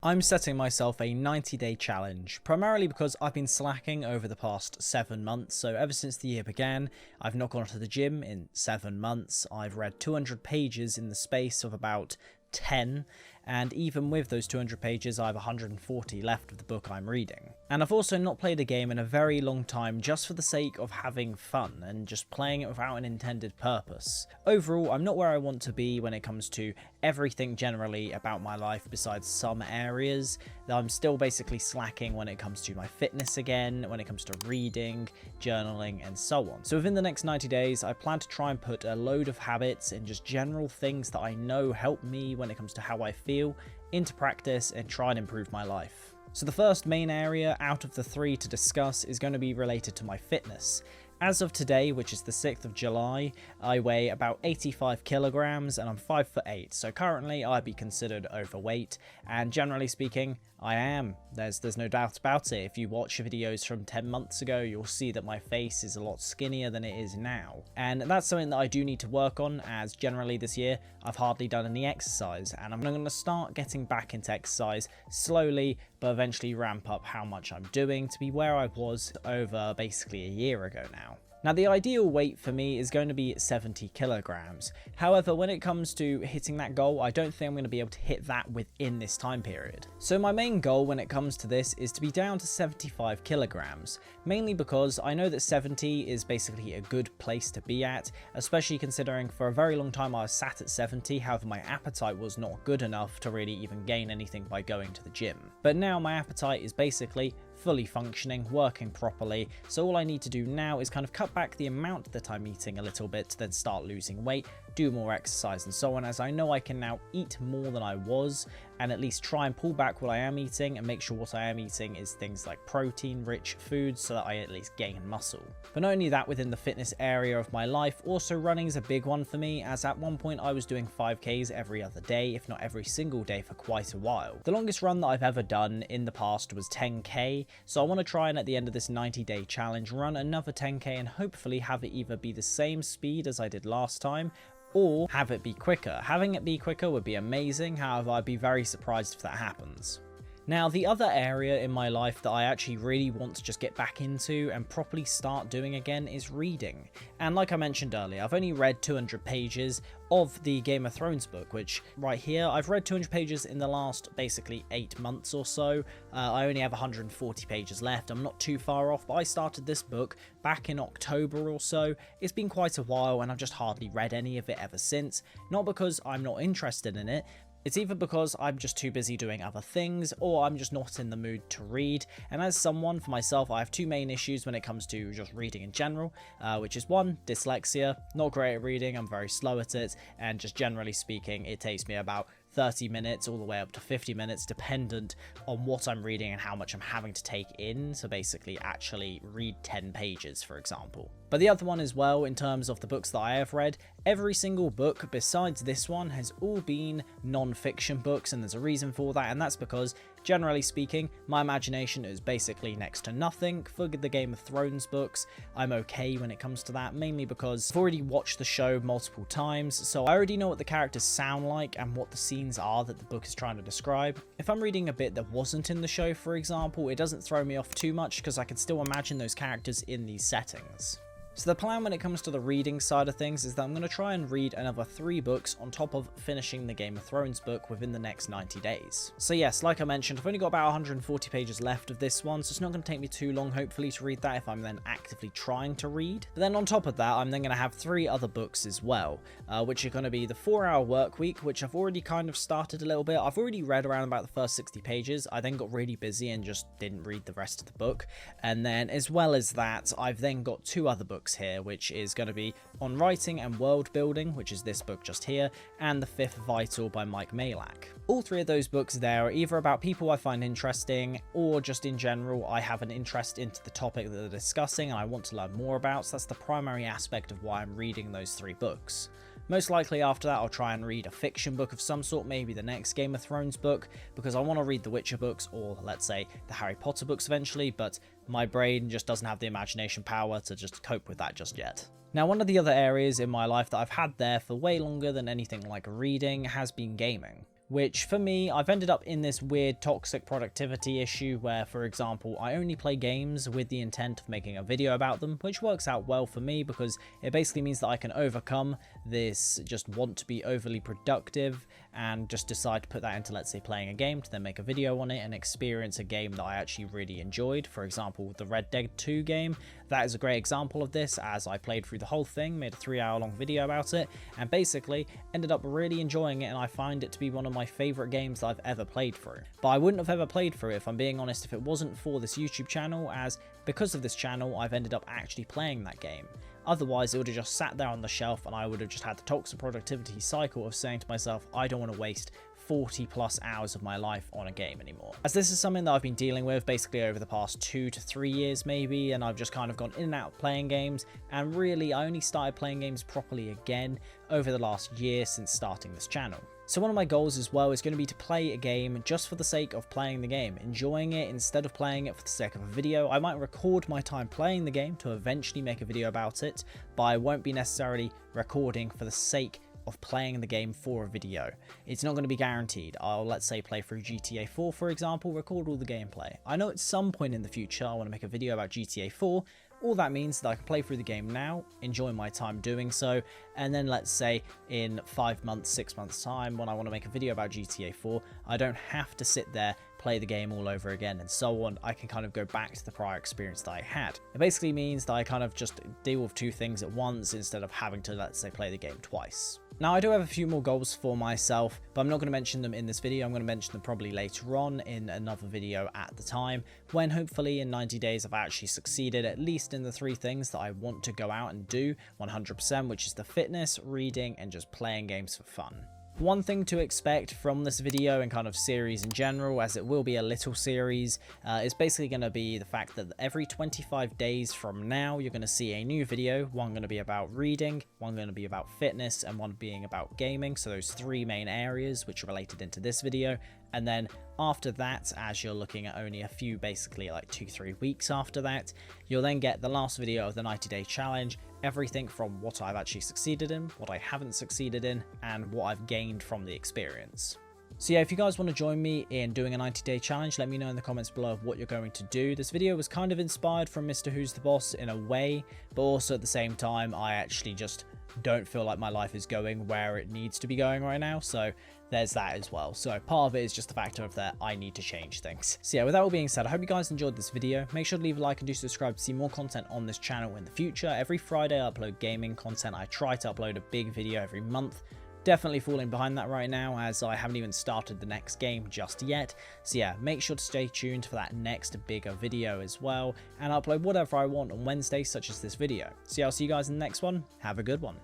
I'm setting myself a 90-day challenge, primarily because I've been slacking over the past 7 months. So ever since the year began, I've not gone to the gym in 7 months. I've read 200 pages in the space of about 10, and even with those 200 pages I have 140 left of the book I'm reading. And I've also not played a game in a very long time just for the sake of having fun and just playing it without an intended purpose. Overall, I'm not where I want to be when it comes to everything generally about my life besides some areas. I'm still basically slacking when it comes to my fitness again, when it comes to reading, journaling, and so on. So within the next 90 days, I plan to try and put a load of habits and just general things that I know help me when it comes to how I feel into practice and try and improve my life. So the first main area out of the 3 to discuss is going to be related to my fitness. As of today, which is the 6th of July, I weigh about 85 kilograms and I'm 5'8", so currently I'd be considered overweight, and generally speaking, I am. There's no doubt about it. If you watch videos from 10 months ago, you'll see that my face is a lot skinnier than it is now. And that's something that I do need to work on, as generally this year, I've hardly done any exercise, and I'm going to start getting back into exercise slowly, but eventually ramp up how much I'm doing to be where I was over basically a year ago now. Now, the ideal weight for me is going to be 70 kilograms. However, when it comes to hitting that goal, I don't think I'm going to be able to hit that within this time period. So my main goal when it comes to this is to be down to 75 kilograms, mainly because I know that 70 is basically a good place to be at, especially considering for a very long time I was sat at 70, however my appetite was not good enough to really even gain anything by going to the gym. But now my appetite is basically fully functioning, working properly, so all I need to do now is kind of cut back the amount that I'm eating a little bit to then start losing weight, do more exercise and so on, as I know I can now eat more than I was, and at least try and pull back what I am eating and make sure what I am eating is things like protein-rich foods so that I at least gain muscle. But not only that, within the fitness area of my life, also running is a big one for me, as at one point I was doing 5Ks every other day, if not every single day for quite a while. The longest run that I've ever done in the past was 10K, so I want to try and at the end of this 90-day challenge run another 10K and hopefully have it either be the same speed as I did last time, or have it be quicker. Having it be quicker would be amazing, however I'd be very surprised if that happens. Now, the other area in my life that I actually really want to just get back into and properly start doing again is reading. And like I mentioned earlier, I've only read 200 pages of the Game of Thrones book, which right here, I've read 200 pages in the last basically 8 months or so. I only have 140 pages left. I'm not too far off, but I started this book back in October or so. It's been quite a while and I've just hardly read any of it ever since. Not because I'm not interested in it, it's either because I'm just too busy doing other things, or I'm just not in the mood to read. And as someone, for myself, I have 2 main issues when it comes to just reading in general, which is 1, dyslexia. Not great at reading, I'm very slow at it, and just generally speaking, it takes me about 30 minutes all the way up to 50 minutes, dependent on what I'm reading and how much I'm having to take in to basically actually read 10 pages, for example. But the other one as well, in terms of the books that I have read, every single book besides this one has all been non-fiction books, and there's a reason for that, and that's because, generally speaking, my imagination is basically next to nothing. For the Game of Thrones books, I'm okay when it comes to that, mainly because I've already watched the show multiple times, so I already know what the characters sound like and what the scenes are that the book is trying to describe. If I'm reading a bit that wasn't in the show, for example, it doesn't throw me off too much because I can still imagine those characters in these settings. So the plan when it comes to the reading side of things is that I'm going to try and read another 3 books on top of finishing the Game of Thrones book within the next 90 days. So yes, like I mentioned, I've only got about 140 pages left of this one, so it's not going to take me too long, hopefully, to read that if I'm then actively trying to read. But then on top of that, I'm then going to have 3 other books as well, which are going to be the 4-Hour Work Week, which I've already kind of started a little bit. I've already read around about the first 60 pages. I then got really busy and just didn't read the rest of the book. And then as well as that, I've then got 2 other books here, which is going to be On Writing and World Building, which is this book just here, and The Fifth Vital by Mike Malak. All 3 of those books there are either about people I find interesting, or just in general I have an interest into the topic that they're discussing and I want to learn more about, so that's the primary aspect of why I'm reading those 3 books. Most likely after that I'll try and read a fiction book of some sort, maybe the next Game of Thrones book, because I want to read the Witcher books, or let's say the Harry Potter books eventually, but my brain just doesn't have the imagination power to just cope with that just yet. Now, one of the other areas in my life that I've had there for way longer than anything like reading has been gaming. which for me, I've ended up in this weird toxic productivity issue where, for example, I only play games with the intent of making a video about them, which works out well for me because it basically means that I can overcome this just want to be overly productive and just decide to put that into, let's say, playing a game to then make a video on it and experience a game that I actually really enjoyed. For example, the Red Dead 2 game, that is a great example of this, as I played through the whole thing, made a 3-hour-long video about it, and basically ended up really enjoying it, and I find it to be one of my favorite games that I've ever played through. But I wouldn't have ever played through it, if I'm being honest, if it wasn't for this YouTube channel, as because of this channel, I've ended up actually playing that game. Otherwise, it would have just sat there on the shelf and I would have just had the toxic productivity cycle of saying to myself, I don't want to waste 40 plus hours of my life on a game anymore. As this is something that I've been dealing with basically over the past 2 to 3 years maybe, and I've just kind of gone in and out playing games, and really I only started playing games properly again over the last year since starting this channel. So one of my goals as well is going to be to play a game just for the sake of playing the game, enjoying it instead of playing it for the sake of a video. I might record my time playing the game to eventually make a video about it, but I won't be necessarily recording for the sake of playing the game for a video. It's not going to be guaranteed. I'll, let's say, play through GTA 4, for example, record all the gameplay. I know at some point in the future I want to make a video about GTA 4. All that means that I can play through the game now, enjoy my time doing so, and then let's say in 5 months, 6 months time, when I want to make a video about GTA 4, I don't have to sit there, play the game all over again and so on. I can kind of go back to the prior experience that I had. It basically means that I kind of just deal with 2 things at once instead of having to, let's say, play the game twice. Now, I do have a few more goals for myself, but I'm not going to mention them in this video. I'm going to mention them probably later on in another video at the time, when hopefully in 90 days I've actually succeeded at least in the 3 things that I want to go out and do 100%, which is the fitness, reading, and just playing games for fun. One thing to expect from this video and kind of series in general, as it will be a little series, is basically going to be the fact that every 25 days from now, you're going to see a new video. One going to be about reading, one going to be about fitness, and one being about gaming. So those 3 main areas which are related into this video. And then after that, as you're looking at only a few, basically like 2-3 weeks after that, you'll then get the last video of the 90-day challenge, everything from what I've actually succeeded in, what I haven't succeeded in, and what I've gained from the experience. So yeah, if you guys want to join me in doing a 90-day challenge, let me know in the comments below of what you're going to do. This video was kind of inspired from Mr. Who's the Boss in a way, but also at the same time, I actually just don't feel like my life is going where it needs to be going right now. So there's that as well. So part of it is just the factor of that I need to change things. So yeah, with that all being said, I hope you guys enjoyed this video. Make sure to leave a like and do subscribe to see more content on this channel in the future. Every Friday I upload gaming content. I try to upload a big video every month. Definitely falling behind that right now, as I haven't even started the next game just yet. So yeah, make sure to stay tuned for that next bigger video as well, and I'll upload whatever I want on Wednesday, such as this video. So yeah, I'll see you guys in the next one. Have a good one.